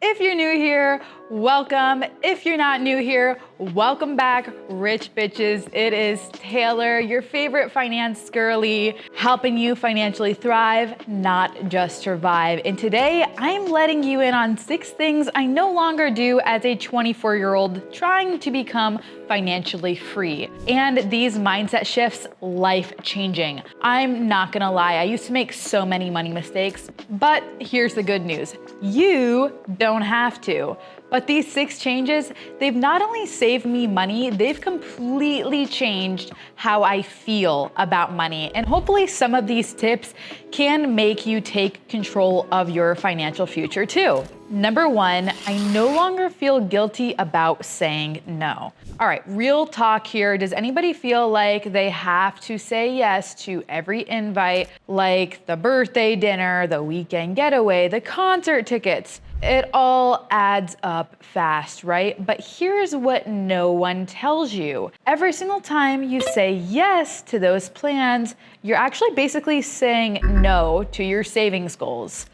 If you're new here, welcome. If you're not new here, welcome back, rich bitches. It is Taylor, your favorite finance girly, helping you financially thrive, not just survive. And today I'm letting you in on 6 things I no longer do as a 24-year-old trying to become financially free. And these mindset shifts, life-changing. I'm not gonna lie, I used to make so many money mistakes, but here's the good news. You don't have to. But these 6 changes, they've not only saved me money, they've completely changed how I feel about money. And hopefully some of these tips can make you take control of your financial future too. Number 1, I no longer feel guilty about saying no. All right, real talk here. Does anybody feel like they have to say yes to every invite, like the birthday dinner, the weekend getaway, the concert tickets? It all adds up fast, right? But here's what no one tells you. Every single time you say yes to those plans, you're actually basically saying no to your savings goals.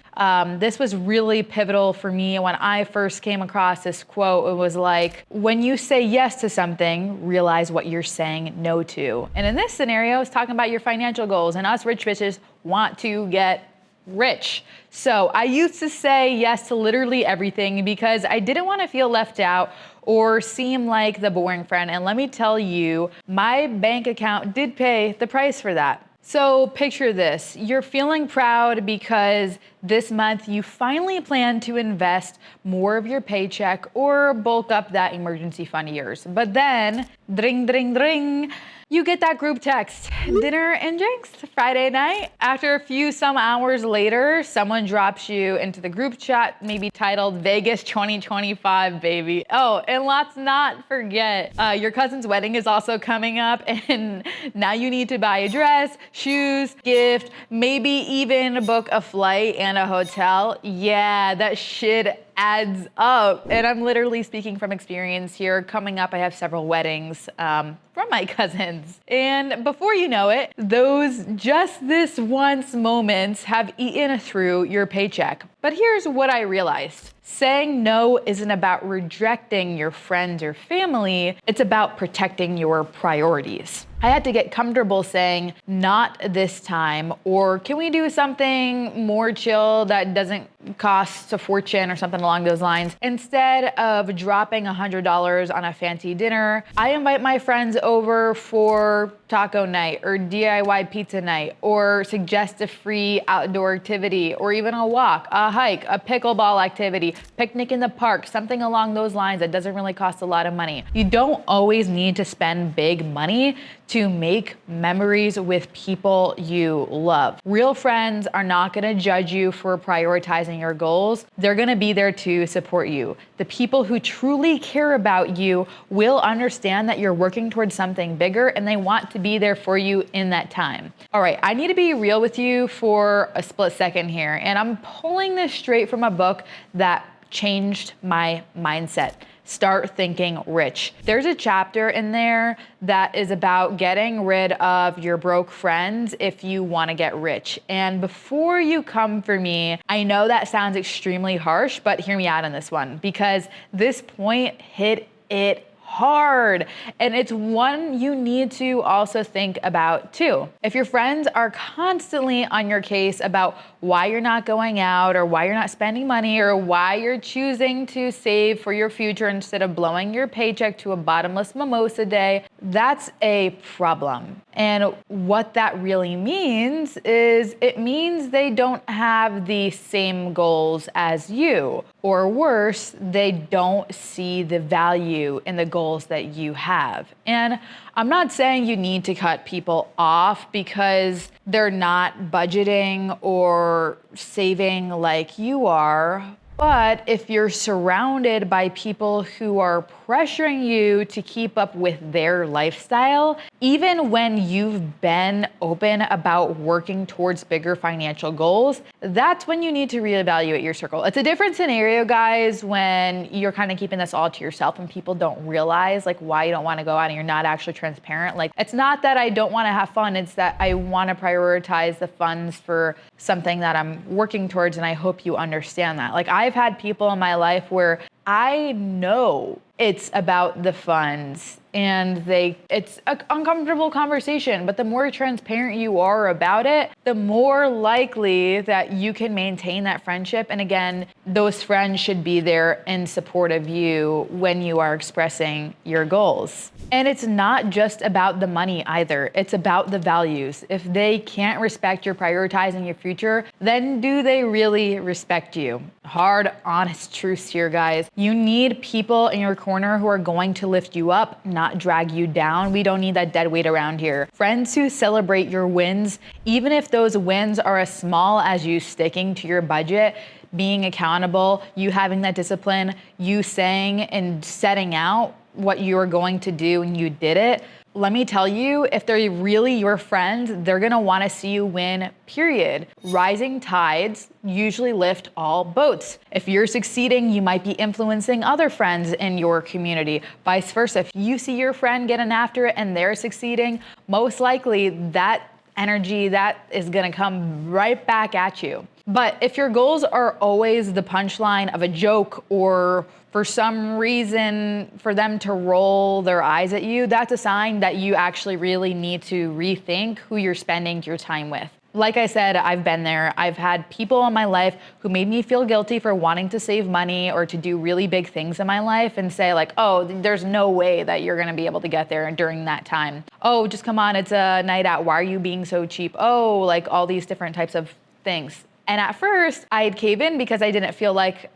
This was really pivotal for me when I first came across this quote. It was like, when you say yes to something, realize what you're saying no to. And in this scenario, it's talking about your financial goals, and us rich bitches want to get rich. So I used to say yes to literally everything because I didn't want to feel left out or seem like the boring friend. And let me tell you, my bank account did pay the price for that. So picture this, you're feeling proud because this month you finally plan to invest more of your paycheck or bulk up that emergency fund of yours. But then, dring, dring, dring, you get that group text, dinner and drinks Friday night. After a few some hours later, someone drops you into the group chat, maybe titled Vegas 2025, baby. Oh, and let's not forget, your cousin's wedding is also coming up, and now you need to buy a dress, shoes, gift, maybe even book a flight and a hotel. Yeah, that shit adds up. And I'm literally speaking from experience here. Coming up, I have several weddings from my cousins. And before you know it, those just this once moments have eaten through your paycheck. But here's what I realized. Saying no isn't about rejecting your friends or family, it's about protecting your priorities. I had to get comfortable saying, not this time, or can we do something more chill that doesn't cost a fortune or something along those lines. Instead of dropping $100 on a fancy dinner, I invite my friends over for taco night or DIY pizza night, or suggest a free outdoor activity, or even a walk, a hike, a pickleball activity, picnic in the park, something along those lines that doesn't really cost a lot of money. You don't always need to spend big money to make memories with people you love. Real friends are not gonna judge you for prioritizing your goals. They're gonna be there to support you. The people who truly care about you will understand that you're working towards something bigger, and they want to be there for you in that time. All right, I need to be real with you for a split second here, and I'm pulling this straight from a book that changed my mindset. Start Thinking Rich. There's a chapter in there that is about getting rid of your broke friends if you want to get rich. And before you come for me, I know that sounds extremely harsh, but hear me out on this one, because this point hit it hard. And it's one you need to also think about too. If your friends are constantly on your case about why you're not going out, or why you're not spending money, or why you're choosing to save for your future instead of blowing your paycheck to a bottomless mimosa day, that's a problem. And what that really means is it means they don't have the same goals as you. Or worse, they don't see the value in the goals that you have. And I'm not saying you need to cut people off because they're not budgeting or saving like you are. But if you're surrounded by people who are pressuring you to keep up with their lifestyle, even when you've been open about working towards bigger financial goals, that's when you need to reevaluate your circle. It's a different scenario, guys, when you're kind of keeping this all to yourself and people don't realize like why you don't want to go out and you're not actually transparent. Like, it's not that I don't want to have fun, it's that I want to prioritize the funds for something that I'm working towards, and I hope you understand that. Like, I I've had people in my life where I know it's about the funds and it's an uncomfortable conversation, but the more transparent you are about it, the more likely that you can maintain that friendship. And again, those friends should be there in support of you when you are expressing your goals. And it's not just about the money either. It's about the values. If they can't respect your prioritizing your future, then do they really respect you? Hard, honest truths here, guys. You need people in your corner who are going to lift you up, not drag you down. We don't need that dead weight around here. Friends who celebrate your wins, even if those wins are as small as you sticking to your budget, being accountable, you having that discipline, you saying and setting out what you are going to do and you did it. Let me tell you, if they're really your friends, they're gonna wanna see you win, period. Rising tides usually lift all boats. If you're succeeding, you might be influencing other friends in your community. Vice versa, if you see your friend getting after it and they're succeeding, most likely that energy, that is gonna come right back at you. But if your goals are always the punchline of a joke or for some reason for them to roll their eyes at you, that's a sign that you actually really need to rethink who you're spending your time with. Like I said, I've been there. I've had people in my life who made me feel guilty for wanting to save money or to do really big things in my life and say like, oh, there's no way that you're gonna be able to get there during that time. Oh, just come on, it's a night out. Why are you being so cheap? Oh, like all these different types of things. And at first, I'd cave in because I didn't feel like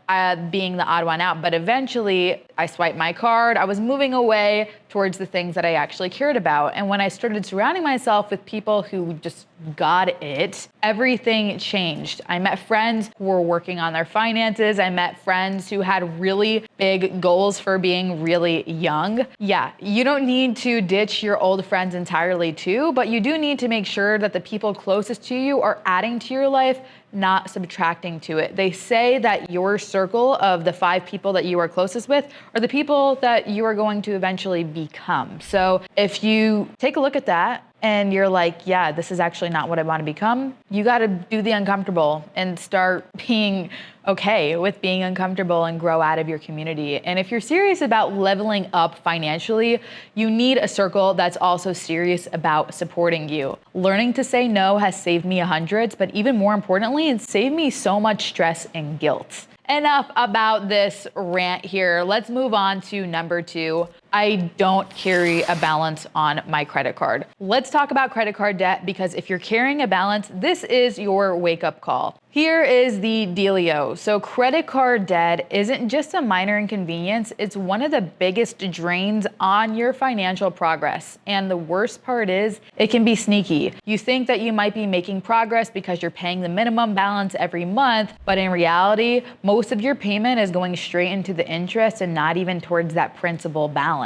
being the odd one out. But eventually, I swiped my card. I was moving away towards the things that I actually cared about. And when I started surrounding myself with people who just got it, everything changed. I met friends who were working on their finances. I met friends who had really big goals for being really young. Yeah, you don't need to ditch your old friends entirely too, but you do need to make sure that the people closest to you are adding to your life, not subtracting to it. They say that your circle of the 5 people that you are closest with are the people that you are going to eventually become. So if you take a look at that and you're like, yeah, this is actually not what I want to become, you got to do the uncomfortable and start being okay with being uncomfortable and grow out of your community. And if you're serious about leveling up financially, you need a circle that's also serious about supporting you. Learning to say no has saved me hundreds, but even more importantly, it saved me so much stress and guilt. Enough about this rant here. Let's move on to number 2. I don't carry a balance on my credit card. Let's talk about credit card debt because if you're carrying a balance, this is your wake-up call. Here is the dealio. So credit card debt isn't just a minor inconvenience, it's one of the biggest drains on your financial progress. And the worst part is, it can be sneaky. You think that you might be making progress because you're paying the minimum balance every month, but in reality, most of your payment is going straight into the interest and not even towards that principal balance.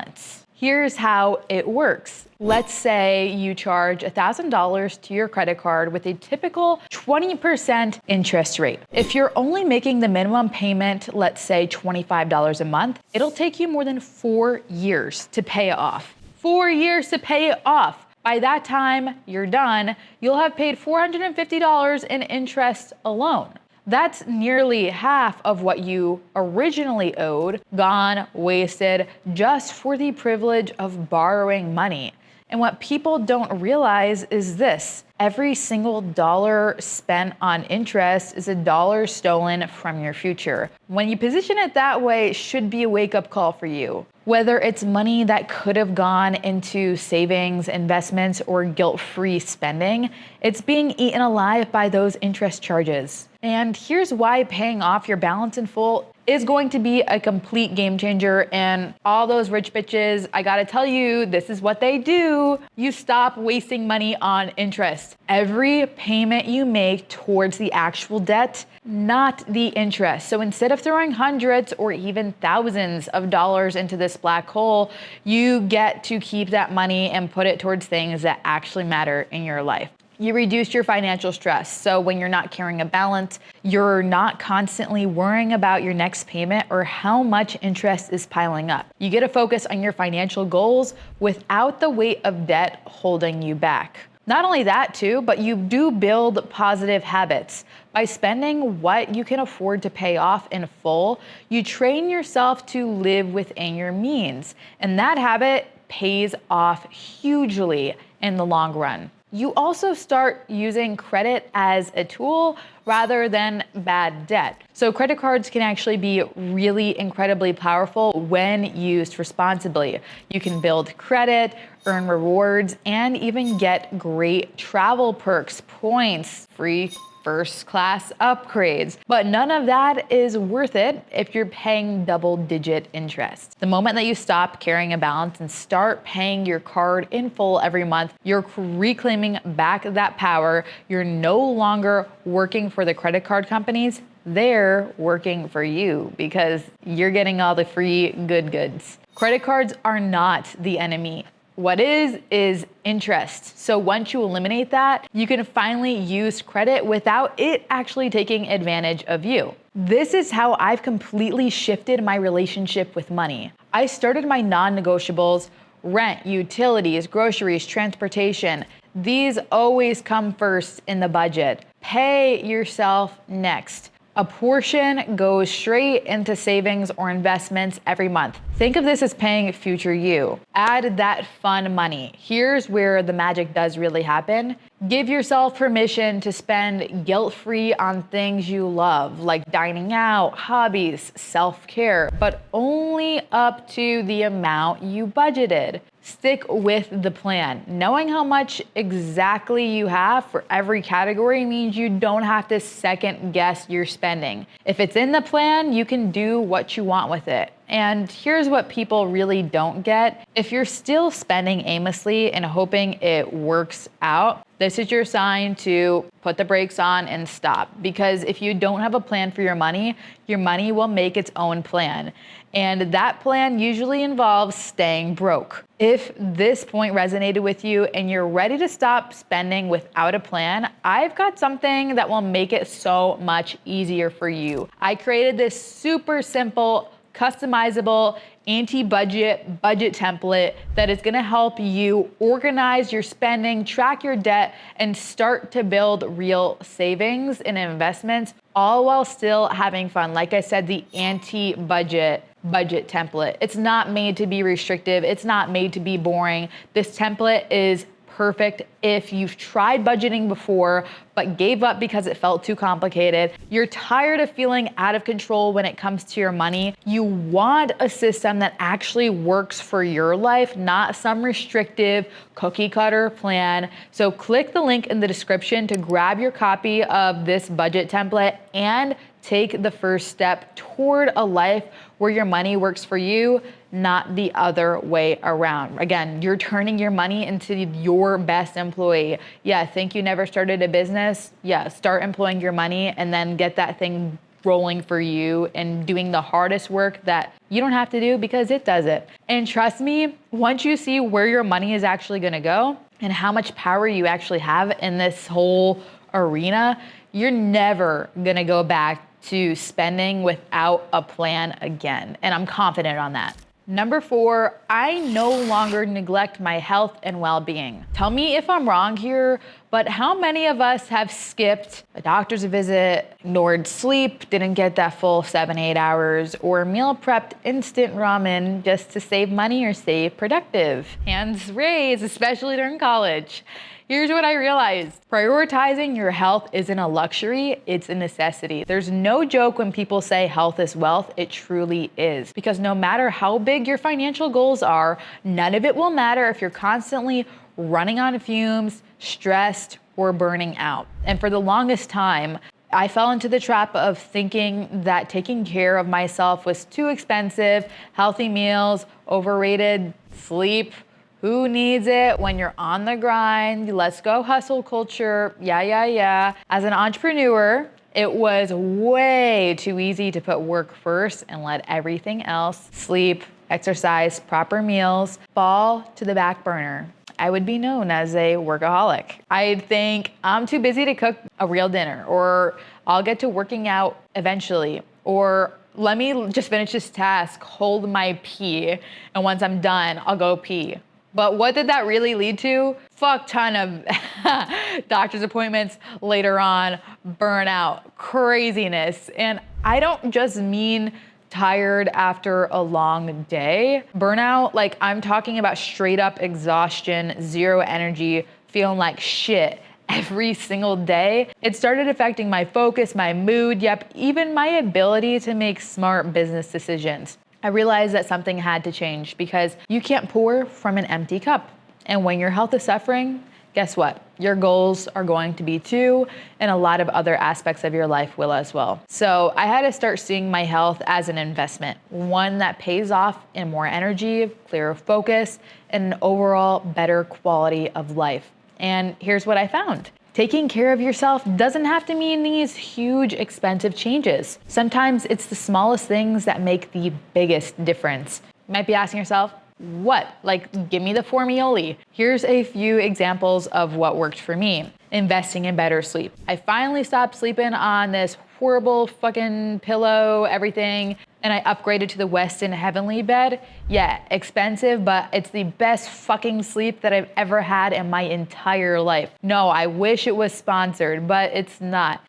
Here's how it works. Let's say you charge $1,000 to your credit card with a typical 20% interest rate. If you're only making the minimum payment, let's say $25 a month, it'll take you more than 4 years to pay it off. 4 years to pay it off. By that time you're done, you'll have paid $450 in interest alone. That's nearly half of what you originally owed, gone, wasted, just for the privilege of borrowing money. And what people don't realize is this: every single dollar spent on interest is a dollar stolen from your future. When you position it that way, it should be a wake-up call for you. Whether it's money that could have gone into savings, investments, or guilt-free spending, it's being eaten alive by those interest charges. And here's why paying off your balance in full is going to be a complete game changer. And all those rich bitches, I gotta tell you, this is what they do. You stop wasting money on interest. Every payment you make towards the actual debt, not the interest. So instead of throwing hundreds or even thousands of dollars into this black hole, you get to keep that money and put it towards things that actually matter in your life. You reduce your financial stress. So when you're not carrying a balance, you're not constantly worrying about your next payment or how much interest is piling up. You get to focus on your financial goals without the weight of debt holding you back. Not only that too, but you do build positive habits. By spending what you can afford to pay off in full, you train yourself to live within your means. And that habit pays off hugely in the long run. You also start using credit as a tool rather than bad debt. So credit cards can actually be really incredibly powerful when used responsibly. You can build credit, earn rewards, and even get great travel perks, points, free first class upgrades. But none of that is worth it if you're paying double-digit interest. The moment that you stop carrying a balance and start paying your card in full every month, you're reclaiming back that power. You're no longer working for the credit card companies. They're working for you because you're getting all the free goods. Credit cards are not the enemy. What is interest. So once you eliminate that, you can finally use credit without it actually taking advantage of you. This is how I've completely shifted my relationship with money. I started my non-negotiables: rent, utilities, groceries, transportation. These always come first in the budget. Pay yourself next. A portion goes straight into savings or investments every month. Think of this as paying future you. Add that fun money. Here's where the magic does really happen. Give yourself permission to spend guilt-free on things you love, like dining out, hobbies, self-care, but only up to the amount you budgeted. Stick with the plan. Knowing how much exactly you have for every category means you don't have to second guess your spending. If it's in the plan, you can do what you want with it. And here's what people really don't get. If you're still spending aimlessly and hoping it works out, this is your sign to put the brakes on and stop. Because if you don't have a plan for your money will make its own plan. And that plan usually involves staying broke. If this point resonated with you and you're ready to stop spending without a plan, I've got something that will make it so much easier for you. I created this super simple, customizable, anti-budget budget template that is gonna help you organize your spending, track your debt, and start to build real savings and investments, all while still having fun. Like I said, the anti-budget budget template. It's not made to be restrictive. It's not made to be boring. This template is perfect if you've tried budgeting before but gave up because it felt too complicated. You're tired of feeling out of control when it comes to your money. You want a system that actually works for your life, not some restrictive cookie cutter plan. So click the link in the description to grab your copy of this budget template and take the first step toward a life where your money works for you, not the other way around. Again, you're turning your money into your best employee. Yeah, think you never started a business? Yeah, start employing your money and then get that thing rolling for you and doing the hardest work that you don't have to do because it does it. And trust me, once you see where your money is actually gonna go and how much power you actually have in this whole arena, you're never gonna go back to spending without a plan again. And I'm confident on that. Number 4, I no longer neglect my health and well-being. Tell me if I'm wrong here, but how many of us have skipped a doctor's visit, ignored sleep, didn't get that full 7-8 hours, or meal prepped instant ramen just to save money or stay productive? Hands raised, especially during college. Here's what I realized. Prioritizing your health isn't a luxury, it's a necessity. There's no joke when people say health is wealth, it truly is. Because no matter how big your financial goals are, none of it will matter if you're constantly running on fumes, stressed, or burning out. And for the longest time, I fell into the trap of thinking that taking care of myself was too expensive, healthy meals, overrated sleep. Who needs it when you're on the grind? Let's go hustle culture. Yeah. As an entrepreneur, it was way too easy to put work first and let everything else, sleep, exercise, proper meals, fall to the back burner. I would be known as a workaholic. I'd think I'm too busy to cook a real dinner, or I'll get to working out eventually, or let me just finish this task, hold my pee, and once I'm done, I'll go pee. But what did that really lead to? Fuck ton of doctor's appointments later on, burnout, craziness. And I don't just mean tired after a long day. Burnout, like I'm talking about straight up exhaustion, zero energy, feeling like shit every single day. It started affecting my focus, my mood, yep, even my ability to make smart business decisions. I realized that something had to change because you can't pour from an empty cup. And when your health is suffering, guess what? Your goals are going to be too, and a lot of other aspects of your life will as well. So I had to start seeing my health as an investment, one that pays off in more energy, clearer focus, and an overall better quality of life. And here's what I found. Taking care of yourself doesn't have to mean these huge, expensive changes. Sometimes it's the smallest things that make the biggest difference. You might be asking yourself, what? Like, give me the formioli. Here's a few examples of what worked for me. Investing in better sleep. I finally stopped sleeping on this horrible fucking pillow, everything, and I upgraded to the Westin Heavenly bed. Yeah, expensive, but it's the best fucking sleep that I've ever had in my entire life. No, I wish it was sponsored, but it's not.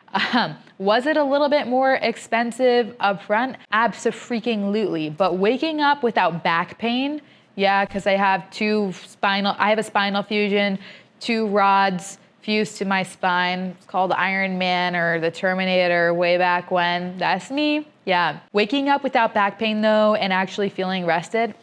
Was it a little bit more expensive upfront? Abso-freaking-lutely. But waking up without back pain, yeah, because I have a spinal fusion, 2 rods fused to my spine. It's called Iron Man or the Terminator way back when. That's me. Yeah. Waking up without back pain though and actually feeling rested,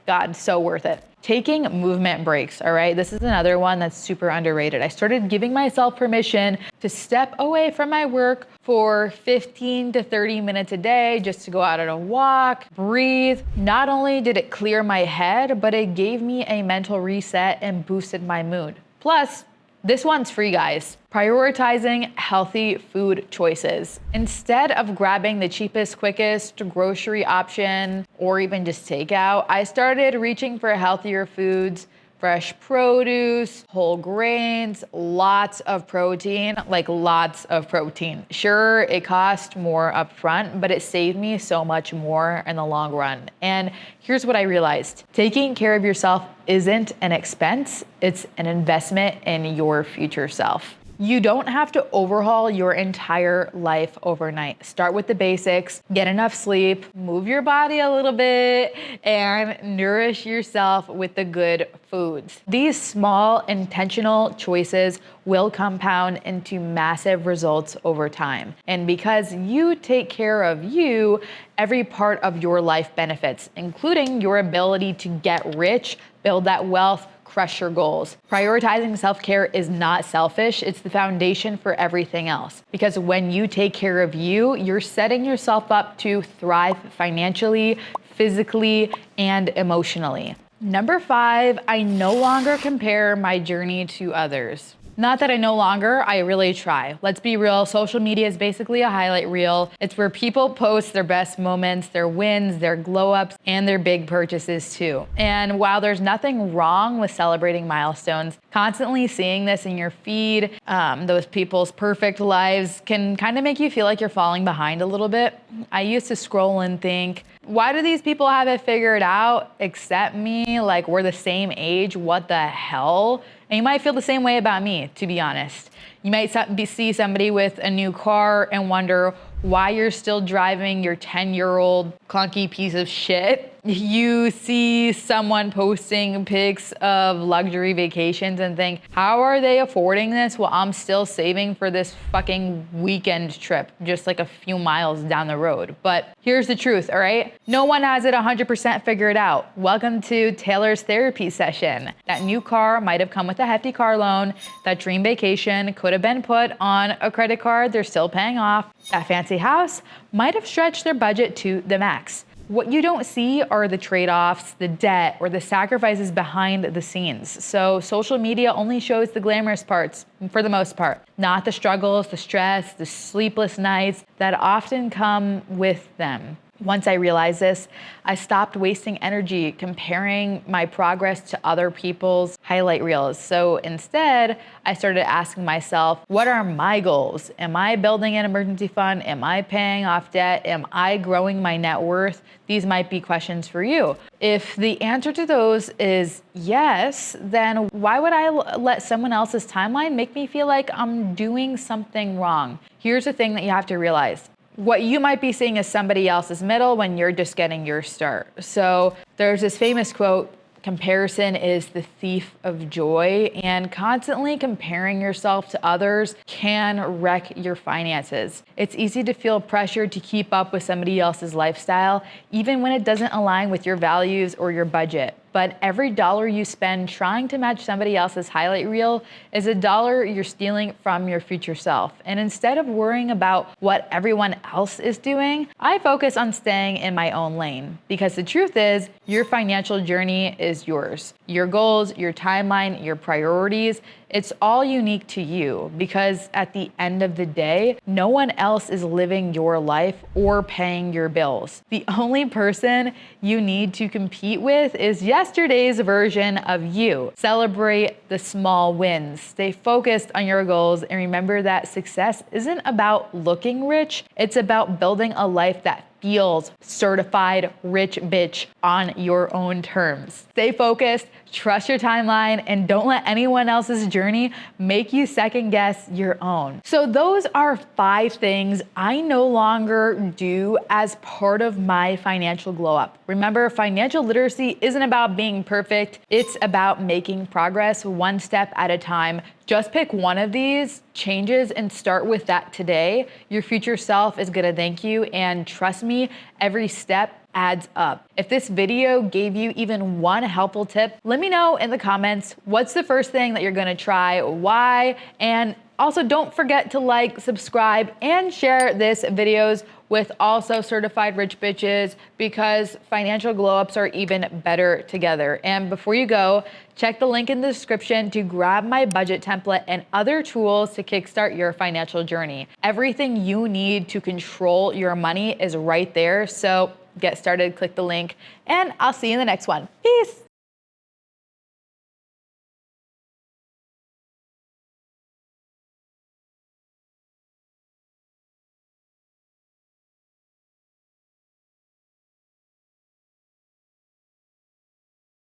God, so worth it. Taking movement breaks, all right? This is another one that's super underrated. I started giving myself permission to step away from my work for 15 to 30 minutes a day just to go out on a walk, breathe. Not only did it clear my head, but it gave me a mental reset and boosted my mood. Plus, this one's free, guys. Prioritizing healthy food choices. Instead of grabbing the cheapest, quickest grocery option or even just takeout, I started reaching for healthier foods, fresh produce, whole grains, lots of protein, like lots of protein. Sure, it cost more upfront, but it saved me so much more in the long run. And here's what I realized. Taking care of yourself isn't an expense, it's an investment in your future self. You don't have to overhaul your entire life overnight. Start with the basics, get enough sleep, move your body a little bit, and nourish yourself with the good foods. These small, intentional choices will compound into massive results over time. And because you take care of you, every part of your life benefits, including your ability to get rich, build that wealth, crush your goals. Prioritizing self-care is not selfish. It's the foundation for everything else. Because when you take care of you, you're setting yourself up to thrive financially, physically, and emotionally. Number 5, I no longer compare my journey to others. Not that I no longer, I really try. Let's be real, social media is basically a highlight reel. It's where people post their best moments, their wins, their glow ups, and their big purchases too. And while there's nothing wrong with celebrating milestones, constantly seeing this in your feed, those people's perfect lives can kind of make you feel like you're falling behind a little bit. I used to scroll and think, why do these people have it figured out except me? Like we're the same age, what the hell? And you might feel the same way about me, to be honest. You might see somebody with a new car and wonder why you're still driving your 10-year-old clunky piece of shit. You see someone posting pics of luxury vacations and think, how are they affording this while I'm still saving for this fucking weekend trip, just like a few miles down the road? But here's the truth, all right? No one has it 100% figured out. Welcome to Taylor's therapy session. That new car might have come with a hefty car loan. That dream vacation could have been put on a credit card they're still paying off. That fancy house might have stretched their budget to the max. What you don't see are the trade-offs, the debt, or the sacrifices behind the scenes. So social media only shows the glamorous parts, for the most part, not the struggles, the stress, the sleepless nights that often come with them. Once I realized this, I stopped wasting energy comparing my progress to other people's highlight reels. So instead, I started asking myself, what are my goals? Am I building an emergency fund? Am I paying off debt? Am I growing my net worth? These might be questions for you. If the answer to those is yes, then why would I let someone else's timeline make me feel like I'm doing something wrong? Here's the thing that you have to realize. What you might be seeing is somebody else's middle when you're just getting your start. So there's this famous quote, comparison is the thief of joy, and constantly comparing yourself to others can wreck your finances. It's easy to feel pressured to keep up with somebody else's lifestyle, even when it doesn't align with your values or your budget. But every dollar you spend trying to match somebody else's highlight reel is a dollar you're stealing from your future self. And instead of worrying about what everyone else is doing, I focus on staying in my own lane. Because the truth is, your financial journey is yours. Your goals, your timeline, your priorities, it's all unique to you, because at the end of the day, no one else is living your life or paying your bills. The only person you need to compete with is yesterday's version of you. Celebrate the small wins. Stay focused on your goals and remember that success isn't about looking rich, it's about building a life that feels certified rich bitch on your own terms. Stay focused, trust your timeline, and don't let anyone else's journey make you second guess your own. So those are 5 things I no longer do as part of my financial glow up. Remember, financial literacy isn't about being perfect. It's about making progress one step at a time. Just pick one of these changes and start with that today. Your future self is gonna thank you, and trust me, every step adds up. If this video gave you even one helpful tip, let me know in the comments what's the first thing that you're gonna try, why, and also don't forget to like, subscribe, and share this videos with also certified rich bitches, because financial glow ups are even better together. And before you go, check the link in the description to grab my budget template and other tools to kickstart your financial journey. Everything you need to control your money is right there. So get started, click the link, and I'll see you in the next one. Peace.